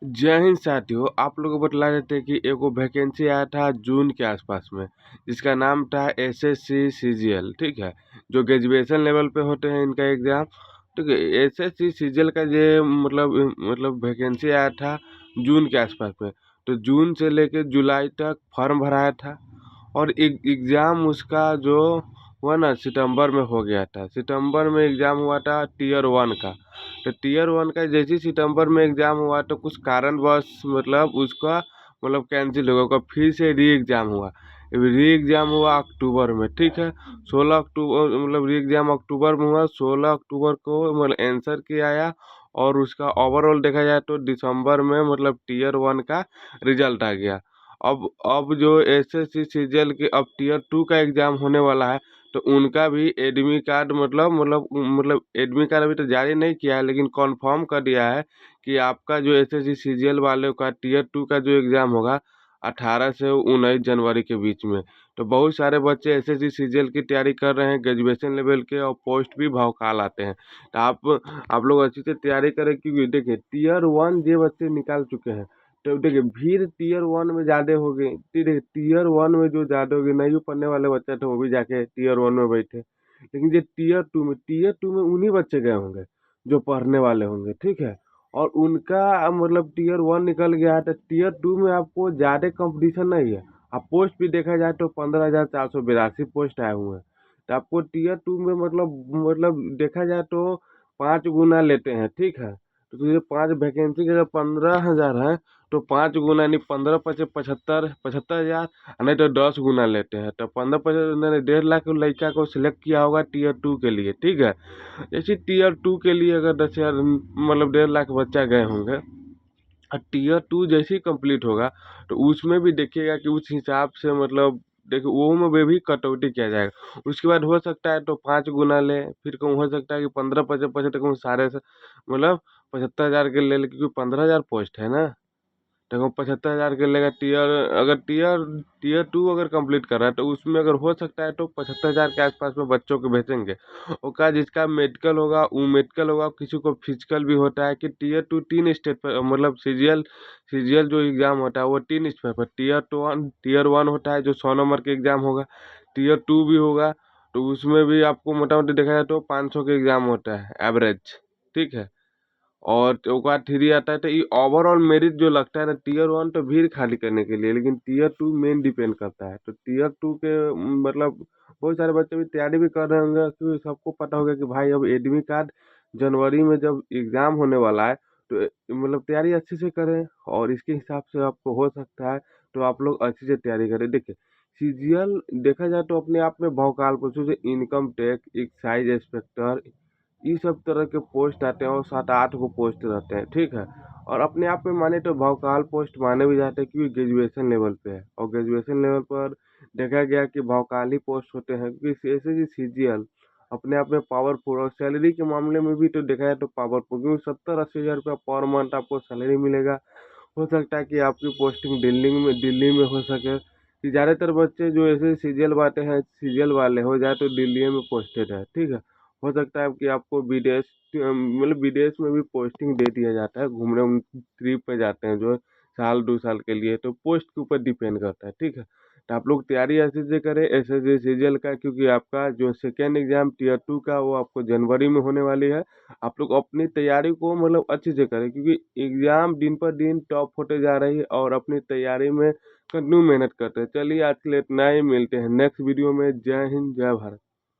जय हिंद साथियों, आप लोगों को बतला देते हैं कि एगो वैकेंसी आया था जून के आसपास में, जिसका नाम था एसएससी सीजीएल। ठीक है, जो ग्रेजुएशन लेवल पे होते हैं इनका एग्ज़ाम। ठीक है, एसएससी सीजीएल का ये मतलब वैकेंसी आया था जून के आसपास में। तो जून से लेके जुलाई तक फॉर्म भराया था और एग्ज़ाम उसका जो हुआ ना सितंबर में हो गया था। सितंबर में एग्ज़ाम हुआ था टीयर वन का। तो टीयर वन का जैसे ही सितंबर में एग्ज़ाम हुआ तो कुछ कारणवश मतलब उसका मतलब कैंसिल हो गया, उसका फिर से री एग्ज़ाम हुआ। री एग्ज़ाम हुआ अक्टूबर में। ठीक है, 16 अक्टूबर मतलब री एग्ज़ाम अक्टूबर में हुआ। 16 अक्टूबर को मतलब आंसर की आया और उसका ओवरऑल देखा जाए तो दिसंबर में मतलब टीयर वन का रिजल्ट आ गया। अब जो एसएससी सीजीएल के अब टीयर टू का एग्ज़ाम होने वाला है, तो उनका भी एडमिट कार्ड मतलब एडमिट कार्ड अभी तो जारी नहीं किया है, लेकिन कन्फर्म कर दिया है कि आपका जो एसएससी सीजीएल वालों का टीयर टू का जो एग्ज़ाम होगा 18 से 19 जनवरी के बीच में। तो बहुत सारे बच्चे एसएससी सीजीएल की तैयारी कर रहे हैं ग्रेजुएशन लेवल के, और पोस्ट भी भौकाल आते हैं। तो आप लोग अच्छे से तैयारी करें, क्योंकि देखिए टीयर वन ये बच्चे निकाल चुके हैं। तो देखिए भीड़ टीयर वन में ज़्यादा हो गई। देखिए टीयर वन में जो ज़्यादा हो गई, नहीं पढ़ने वाले बच्चे थे वो भी जाके टीयर वन में बैठे। लेकिन ये टीयर टू में उन्हीं बच्चे गए होंगे जो पढ़ने वाले होंगे। ठीक है, और उनका मतलब टीयर वन निकल गया है, तो टीयर टू में आपको ज़्यादा कंपटीशन नहीं है। अब पोस्ट भी देखा जाए तो 15,482 पोस्ट आए हुए हैं। तो आपको टीयर टू में मतलब देखा जाए तो 5 गुना लेते हैं। ठीक है, तो ये 5 वैकेंसी के अगर 15,000 है, तो 5 गुना यानी 15 × 5 = 75, नहीं तो 10 गुना लेते हैं। तो 15 × 5 = 1.5 लाख लड़का को सिलेक्ट किया होगा टीयर टू के लिए। ठीक है, जैसे टीयर टू के लिए अगर 10,000 मतलब 1.5 लाख बच्चा गए होंगे, और टीयर टू जैसे ही कंप्लीट होगा तो उसमें भी देखिएगा कि उस हिसाब से मतलब देखो वो में भी कटौती किया जाएगा। उसके बाद हो सकता है तो 5 गुना ले, फिर कहूँ हो सकता है कि 15 पचहत्तर कहूँ सारे से मतलब 75,000 के ले, क्योंकि 15,000 पोस्ट है ना। देखो 75,000 के लेगा टीयर, अगर टीयर टीयर टू अगर कंप्लीट कर रहा है तो उसमें अगर हो सकता है तो 75,000 के आसपास में बच्चों को भेजेंगे। और का जिसका मेडिकल होगा वो मेडिकल होगा, किसी को फिजिकल भी होता है कि टीयर टू 3 स्टेज पर मतलब सीजीएल जो एग्ज़ाम होता है वो 3 स्टेज पर टीयर वन होता है जो 100 नंबर के एग्ज़ाम होगा। टीयर टू भी होगा, तो उसमें भी आपको मोटा मोटी देखा जाए तो 500 के एग्ज़ाम होता है एवरेज। ठीक है, और तो ओकर बाद थ्री आता है। तो ये ओवरऑल मेरिट जो लगता है ना, टीयर वन तो भीड़ खाली करने के लिए, लेकिन टीयर टू मेन डिपेंड करता है। तो टीयर टू के मतलब बहुत सारे बच्चे भी तैयारी भी कर रहे होंगे, क्योंकि सबको पता होगा कि भाई अब एडमिट कार्ड जनवरी में जब एग्ज़ाम होने वाला है, तो मतलब तैयारी अच्छे से करें और इसके हिसाब से आपको हो सकता है। तो आप लोग अच्छे से तैयारी करें। देखिए सीजीएल देखा जाए तो अपने आप में भौकाल पोस्ट जैसे इनकम टैक्स, एक्साइज इंस्पेक्टर, ये सब तरह के पोस्ट आते हैं और 7-8 गो पोस्ट रहते हैं। ठीक है, और अपने आप में माने तो भौकाल पोस्ट माने भी जाते हैं, क्योंकि ग्रेजुएशन लेवल पे है और ग्रेजुएशन लेवल पर देखा गया कि भौकाल ही पोस्ट होते हैं, क्योंकि ऐसे जी सीजीएल अपने आप में पावरफुल, और सैलरी के मामले में भी तो देखा जाए तो पावरफुल, क्योंकि 70-80 हज़ार रुपया पर मंथ आपको सैलरी मिलेगा। हो सकता है कि आपकी पोस्टिंग दिल्ली में हो सके, कि ज़्यादातर बच्चे जो ऐसे सीजीएल वाले हो जाए तो दिल्ली में पोस्टेड है। ठीक है, हो सकता है कि आपको विदेश मतलब विदेश में भी पोस्टिंग दे दिया जाता है, घूमने ट्रिप पे जाते हैं जो साल 2 साल के लिए, तो पोस्ट के ऊपर डिपेंड करता है। ठीक है, तो आप लोग तैयारी अच्छे से करें एसएससी सीजीएल का, क्योंकि आपका जो सेकेंड एग्जाम टीयर टू का वो आपको जनवरी में होने वाली है। आप लोग अपनी तैयारी को मतलब अच्छे से करें, क्योंकि एग्जाम दिन पर दिन टफ होते जा रही है, और अपनी तैयारी में कंटिन्यू मेहनत करते हैं। चलिए आज के लिए इतना ही, मिलते हैं नेक्स्ट वीडियो में। जय हिंद, जय भारत।